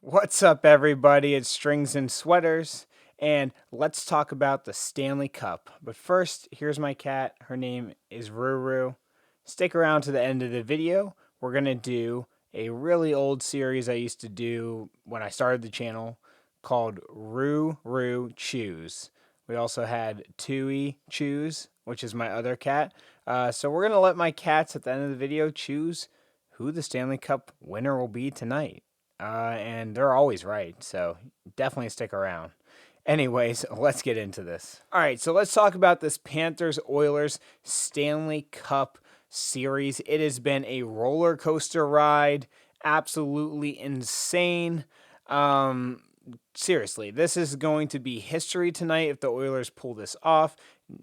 What's up, everybody? It's Strings and Sweaters, and let's talk about the Stanley Cup. But first, here's my cat. Her name is Ruru. Stick around to the end of the video. We're going to do a really old series I used to do when I started the channel called Roo Choose. We also had Tui Choose, which is my other cat. So we're going to let my cats at the end of the video choose who the Stanley Cup winner will be tonight. And they're always right, so definitely stick around. Anyways, let's get into this. All right, so let's talk about this Panthers Oilers Stanley Cup series. It has been a roller coaster ride, absolutely insane. Seriously, this is going to be history tonight if the Oilers pull this off.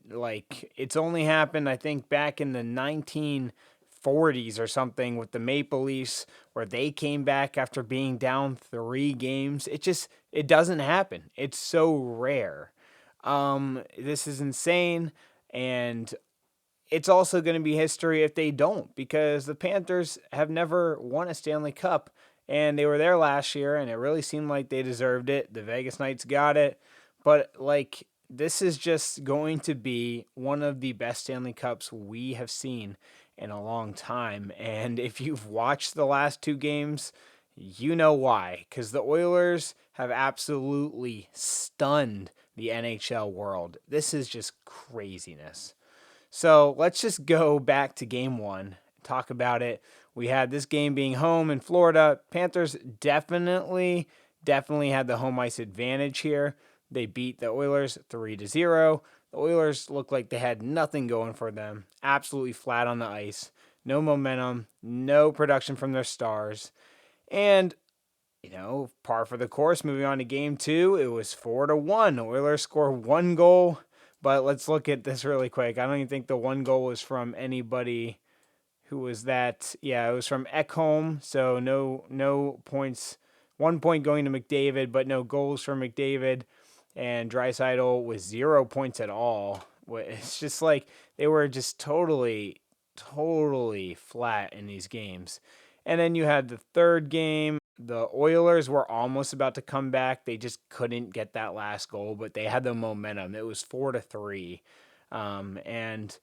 Like, it's only happened, I think, back in the 1940s or something with the Maple Leafs where they came back after being down 3 games. It doesn't happen. It's so rare. This is insane, and it's also going to be history if they don't, because the Panthers have never won a Stanley Cup, and they were there last year, and it really seemed like they deserved it. The Vegas Knights got it, but like, this is just going to be one of the best Stanley Cups we have seen in a long time. And if you've watched the last 2 games, you know why. Because the Oilers have absolutely stunned the NHL world. This is just craziness. So let's just go back to game one, talk about it. We had this game being home in Florida. Panthers definitely had the home ice advantage here. They beat the Oilers 3-0. The Oilers looked like they had nothing going for them. Absolutely flat on the ice. No momentum, no production from their stars. And, par for the course. Moving on to game two, it was 4-1. The Oilers score 1 goal. But let's look at this really quick. I don't even think the 1 goal was from anybody. Who was that? Yeah, it was from Ekholm. So no points. 1 point going to McDavid, but no goals for McDavid. And Draisaitl with 0 points at all. It's just like they were just totally flat in these games. And then you had the third game. The Oilers were almost about to come back. They just couldn't get that last goal, but they had the momentum. It was 4-3. And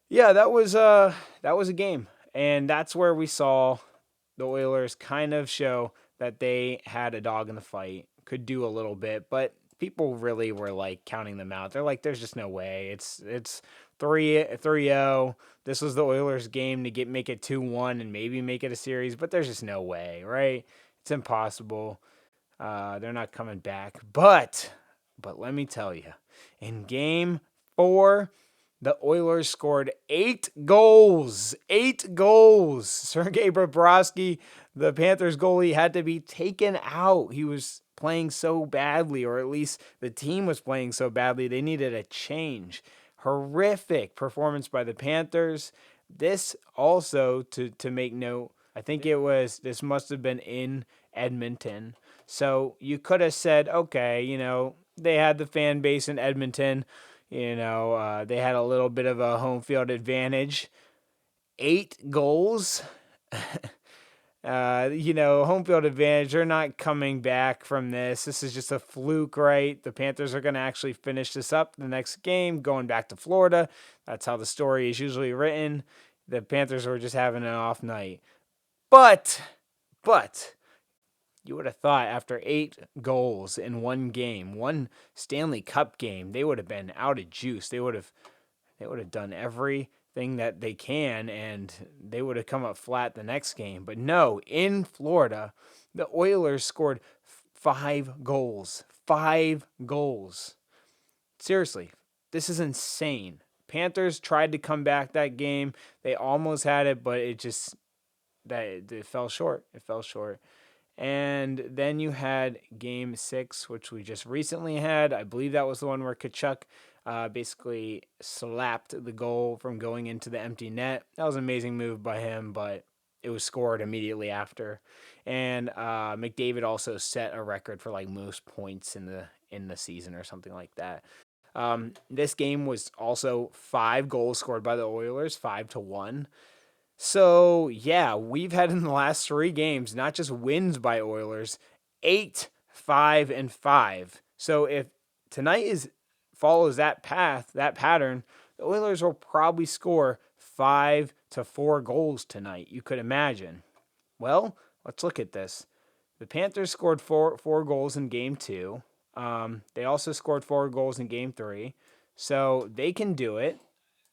yeah, that was a game. And that's where we saw the Oilers kind of show that they had a dog in the fight, could do a little bit, but people really were like counting them out. They're like, there's just no way. It's 3-0. This was the Oilers game to make it 2-1 and maybe make it a series, but there's just no way, right? It's impossible. They're not coming back. But let me tell you, in game 4, the Oilers scored 8 goals. 8 goals. Sergei Bobrovsky, the Panthers goalie, had to be taken out. He was playing so badly, or at least the team was playing so badly, they needed a change. Horrific performance by the Panthers. This also, to make note, I think this must have been in Edmonton. So you could have said, okay, they had the fan base in Edmonton. They had a little bit of a home field advantage. 8 goals. Home field advantage. They're not coming back from this. This is just a fluke, right? The Panthers are going to actually finish this up the next game, going back to Florida. That's how the story is usually written. The Panthers were just having an off night. But you would have thought after 8 goals in one game, one Stanley Cup game, they would have been out of juice. They would have done everything that they can, and they would have come up flat the next game. But no, in Florida, the Oilers scored 5 goals. 5 goals. Seriously, this is insane. Panthers tried to come back that game. They almost had it, but it fell short. It fell short. And then you had game 6, which we just recently had. I believe that was the one where Kachuk basically slapped the goal from going into the empty net. That was an amazing move by him, but it was scored immediately after. And McDavid also set a record for like most points in the season or something like that. This game was also 5 goals scored by the Oilers, 5-1. So, yeah, we've had in the last 3 games, not just wins by Oilers, 8-5-5. So if tonight follows that pattern, the Oilers will probably score 5 to 4 goals tonight. You could imagine. Well, let's look at this. The Panthers scored four goals in game 2. They also scored 4 goals in game 3. So they can do it.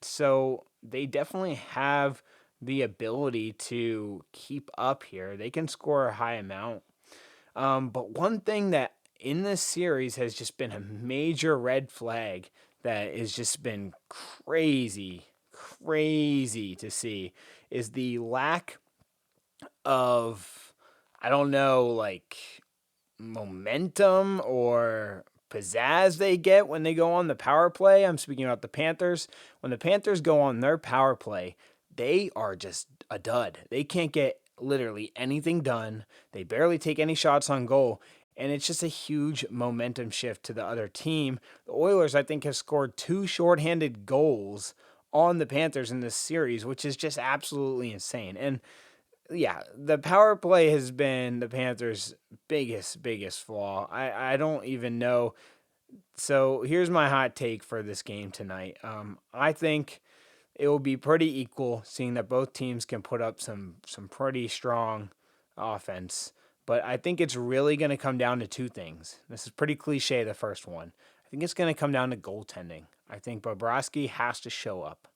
So they definitely have the ability to keep up here. They can score a high amount. But one thing that in this series has just been a major red flag that has just been crazy to see is the lack of, I don't know, like momentum or pizzazz they get when they go on the power play. I'm speaking about the Panthers. When the Panthers go on their power play, they are just a dud. They can't get literally anything done. They barely take any shots on goal. And it's just a huge momentum shift to the other team. The Oilers, I think, have scored 2 shorthanded goals on the Panthers in this series, which is just absolutely insane. And yeah, the power play has been the Panthers' biggest flaw. I don't even know. So here's my hot take for this game tonight. I think it will be pretty equal, seeing that both teams can put up some pretty strong offense. But I think it's really going to come down to 2 things. This is pretty cliche, the first one. I think it's going to come down to goaltending. I think Bobrovsky has to show up.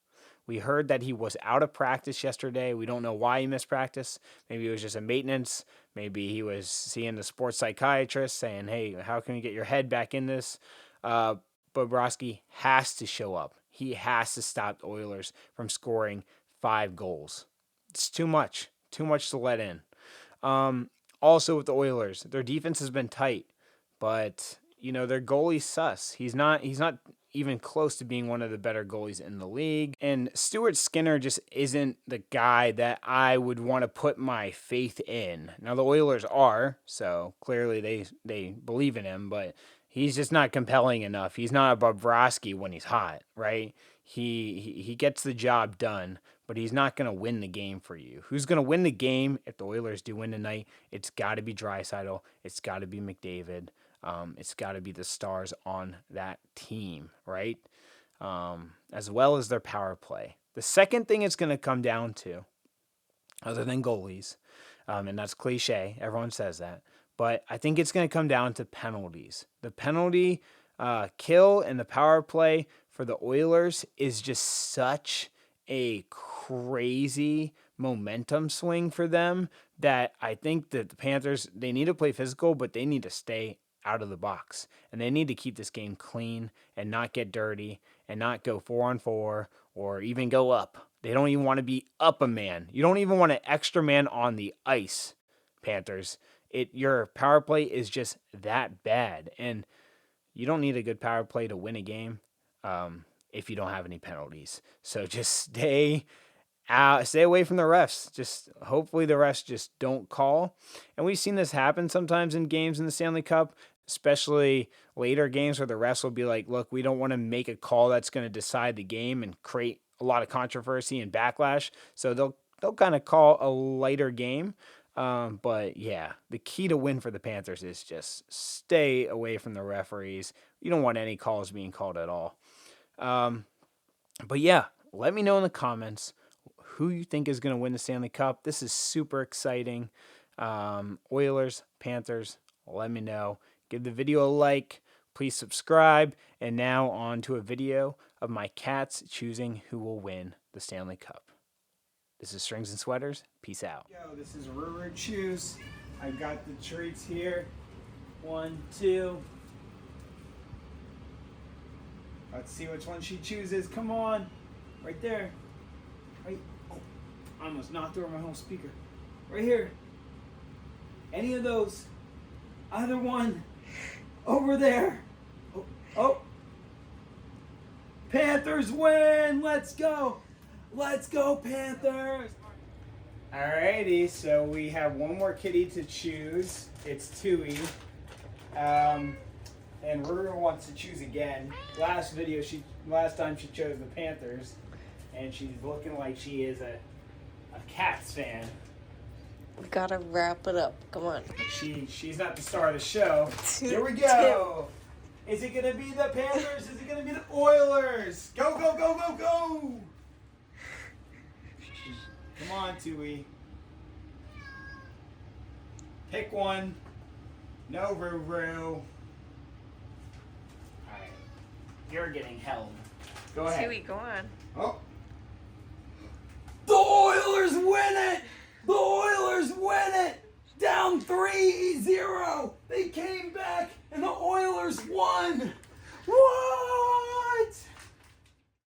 We heard that he was out of practice yesterday. We don't know why he missed practice. Maybe it was just a maintenance. Maybe he was seeing the sports psychiatrist saying, hey, how can we get your head back in this? Bobrovsky has to show up. He has to stop the Oilers from scoring 5 goals. It's too much to let in. Also with the Oilers, their defense has been tight, but their goalie's sus. He's not even close to being one of the better goalies in the league. And Stuart Skinner just isn't the guy that I would want to put my faith in. Now the Oilers are, so clearly they believe in him, but he's just not compelling enough. He's not a Bobrovsky when he's hot, right? He gets the job done, but he's not going to win the game for you. Who's going to win the game if the Oilers do win tonight? It's got to be Draisaitl. It's got to be McDavid. It's got to be the stars on that team, right? As well as their power play. The second thing it's going to come down to, other than goalies, and that's cliche, everyone says that, but I think it's going to come down to penalties. The penalty kill and the power play for the Oilers is just such a crazy momentum swing for them that I think that the Panthers, they need to play physical, but they need to stay out of the box. And they need to keep this game clean and not get dirty and not go 4-on-4 or even go up. They don't even want to be up a man. You don't even want an extra man on the ice, Panthers. Your power play is just that bad. And you don't need a good power play to win a game if you don't have any penalties. So just stay away from the refs. Just hopefully the refs just don't call. And we've seen this happen sometimes in games in the Stanley Cup, especially later games where the refs will be like, look, we don't want to make a call that's going to decide the game and create a lot of controversy and backlash. So they'll kind of call a lighter game. But yeah, the key to win for the Panthers is just stay away from the referees. You don't want any calls being called at all. But yeah, let me know in the comments who you think is going to win the Stanley Cup. This is super exciting. Oilers, Panthers, let me know. Give the video a like. Please subscribe. And now on to a video of my cats choosing who will win the Stanley Cup. This is Strings and Sweaters. Peace out. Yo, this is Ruru Choose. I got the treats here. 1, 2. Let's see which one she chooses. Come on. Right there. Right. Oh, I almost knocked over my whole speaker. Right here. Any of those. Either one. Over there. Oh. Panthers win. Let's go. Let's go, Panthers. Alrighty, so we have one more kitty to choose. It's Tui. And Ruru wants to choose again. Last time she chose the Panthers, and she's looking like she is a Cats fan. We gotta wrap it up. Come on. She's not the star of the show. Here we Tim. go. Is it gonna be the Panthers? Is it gonna be the Oilers? Go, go, go, go, go! Come on, Tui. Pick one. No, Ruru. Alright. You're getting held. Go ahead. Chewy, go on. Oh. The Oilers win it! The